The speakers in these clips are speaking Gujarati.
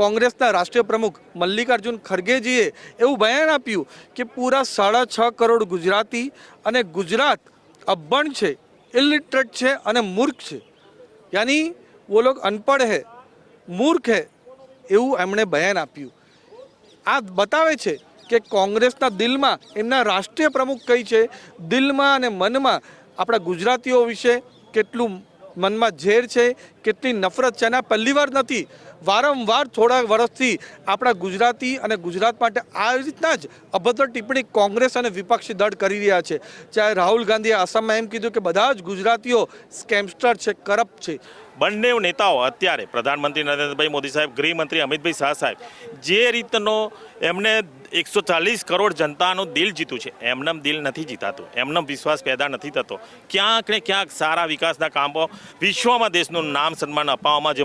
કોંગ્રેસના રાષ્ટ્રીય પ્રમુખ મલ્લિકાર્જુન ખરગેજીએ એવું બયાન આપ્યું કે પૂરા 6.5 કરોડ ગુજરાતી અને ગુજરાત અભણ છે, ઇલિટરેટ છે અને મૂર્ખ છે, યાની वो लोग अनपढ़ है, मूर्ख है, એવું એમણે બયાન આપ્યું। આ બતાવે છે કે કોંગ્રેસના દિલમાં એમના રાષ્ટ્રીય પ્રમુખ કઈ છે, દિલમાં અને મનમાં આપણા ગુજરાતીઓ વિશે કેટલું મનમાં ઝેર છે, કેટલી નફરત છે। અને પહેલી વાર નથી, વારંવાર થોડા વર્ષથી આપણા ગુજરાતી અને ગુજરાત માટે આ રીતના જ અભદ્ર ટિપ્પણી કોંગ્રેસ અને વિપક્ષી દળ કરી રહ્યા છે। ચાહે રાહુલ ગાંધીએ આસામમાં એમ કીધું કે બધા જ ગુજરાતીઓ સ્કેમસ્ટર છે, કરપ્ટ છે। બંને નેતાઓ અત્યારે પ્રધાનમંત્રી નરેન્દ્રભાઈ મોદી સાહેબ, ગૃહમંત્રી અમિતભાઈ શાહ સાહેબ જે રીતનો એમને 140 કરોડ જનતાનું દિલ જીતું છે, એમનેમ દિલ નથી જીતાતું, એમનો વિશ્વાસ પેદા નથી થતો। ક્યાંક ને ક્યાંક સારા વિકાસના કામો વિશ્વમાં દેશનું નામ સન્માન અપાવવામાં જે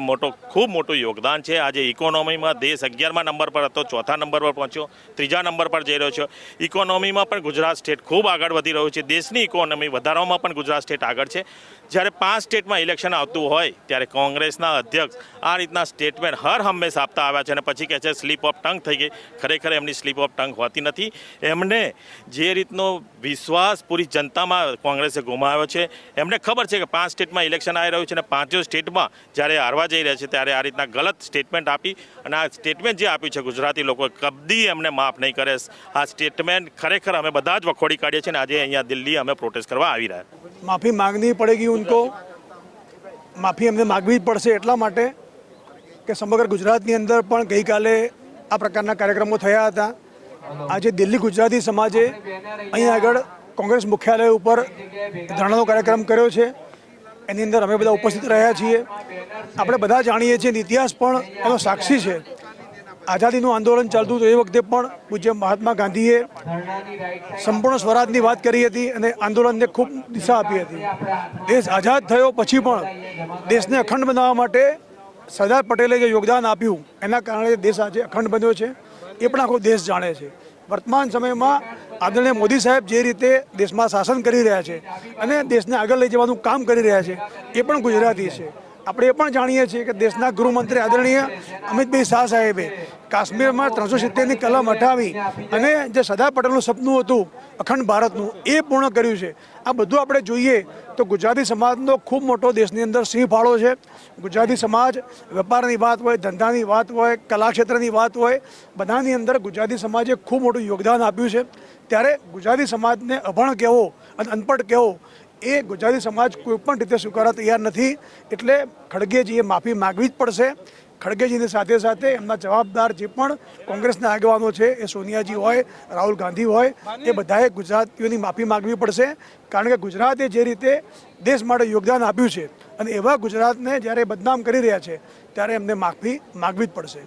ખૂબ મોટું યોગદાન છે। આજે ઇકોનોમીમાં દેશ 11મા નંબર પર હતો, 4થા નંબર પર પહોંચ્યો, 3જા નંબર પર જઈ રહ્યો છે। ઇકોનોમીમાં પણ ગુજરાત સ્ટેટ ખૂબ આગળ વધી રહ્યું છે, દેશની ઇકોનોમી વધારવામાં પણ ગુજરાત સ્ટેટ આગળ છે। જ્યારે 5 સ્ટેટમાં ઇલેક્શન આવતું હોય ત્યારે કોંગ્રેસના અધ્યક્ષ આ રીતના સ્ટેટમેન્ટ હર હંમેશ આપતા આવ્યા છે અને પછી કહે છે સ્લીપ ઓફ ટંગ થઈ ગઈ। ખરેખર એમની સ્લીપ ઓફ ટંગ હોતી નથી। એમને જે રીતનો વિશ્વાસ પૂરી જનતામાં કોંગ્રેસે ગુમાવ્યો છે, એમને ખબર છે કે 5 સ્ટેટમાં ઇલેક્શન આવી રહ્યું છે અને 5 સ્ટેટમાં જ્યારે હારવા જઈ રહ્યા છે ત્યારે આ રીતના ગલત સ્ટેટમેન્ટ આપી અને આ સ્ટેટમેન્ટ જે આપ્યું છે ગુજરાતી લોકો કદી એમને માફ નહીં કરે। આ સ્ટેટમેન્ટ ખરેખર અમે બધા જ વખોડી કાઢીએ છીએ અને આજે અહીંયા દિલ્હી અમે પ્રોટેસ્ટ કરવા આવી રહ્યા। माफ़ी मांगनी पड़ेगी उनको, माफ़ी अमने मांगवी पड़शे એટલા માટે કે સમગ્ર ગુજરાતની અંદર પણ ગઈકાલે આ પ્રકારના કાર્યક્રમો થયા હતા। આજે દિલ્હી ગુજરાતી સમાજે અહીં આગળ કોંગ્રેસ મુખ્યાલય ઉપર ધરણાનો કાર્યક્રમ કર્યો છે, એની અંદર અમે બધા ઉપસ્થિત રહ્યા છીએ। આપણે બધા જાણીએ છીએ, ઇતિહાસ પણ એનો સાક્ષી છે। આઝાદીનું આંદોલન ચાલતું હતું એ વખતે પણ પૂજ્ય મહાત્મા ગાંધીએ સંપૂર્ણ સ્વરાજની વાત કરી હતી અને આંદોલનને ખૂબ દિશા આપી હતી। દેશ આઝાદ થયો પછી પણ દેશને અખંડ બનાવવા માટે સરદાર પટેલે જે યોગદાન આપ્યું એના કારણે દેશ આજે અખંડ બન્યો છે, એ પણ આખો દેશ જાણે છે। વર્તમાન સમયમાં આદરણીય મોદી સાહેબ જે રીતે દેશમાં શાસન કરી રહ્યા છે અને દેશને આગળ લઈ જવાનું કામ કરી રહ્યા છે, એ પણ ગુજરાતી છે। આપણે એ પણ જાણીએ છીએ કે દેશના ગૃહમંત્રી આદરણીય અમિતભાઈ શાહ સાહેબે કાશ્મીરમાં 370ની કલમ હટાવી અને જે સરદાર પટેલનું સપનું હતું અખંડ ભારતનું, એ પૂર્ણ કર્યું છે। આ બધું આપણે જોઈએ તો ગુજરાતી સમાજનો ખૂબ મોટો દેશની અંદર સિંહ ફાળો છે। ગુજરાતી સમાજ વેપારની વાત હોય, ધંધાની વાત હોય, કલા ક્ષેત્રની વાત હોય, બધાની અંદર ગુજરાતી સમાજે ખૂબ મોટું યોગદાન આપ્યું છે। ત્યારે ગુજરાતી સમાજને અભણ કહેવો અને અનપઢ કહેવો એ ગુજરાતી સમાજ કોઈ પણ રીતે સ્વીકારવા તૈયાર નથી। એટલે ખડગેજીએ માફી માગવી જ પડશે। ખડગેજીની સાથે સાથે એમના જવાબદાર જે પણ કોંગ્રેસના આગેવાનો છે, એ સોનિયાજી હોય, રાહુલ ગાંધી હોય, એ બધાએ ગુજરાતીઓની માફી માગવી પડશે। કારણ કે ગુજરાતે જે રીતે દેશ માટે યોગદાન આપ્યું છે અને એવા ગુજરાતને જ્યારે બદનામ કરી રહ્યા છે ત્યારે એમને માફી માગવી જ પડશે।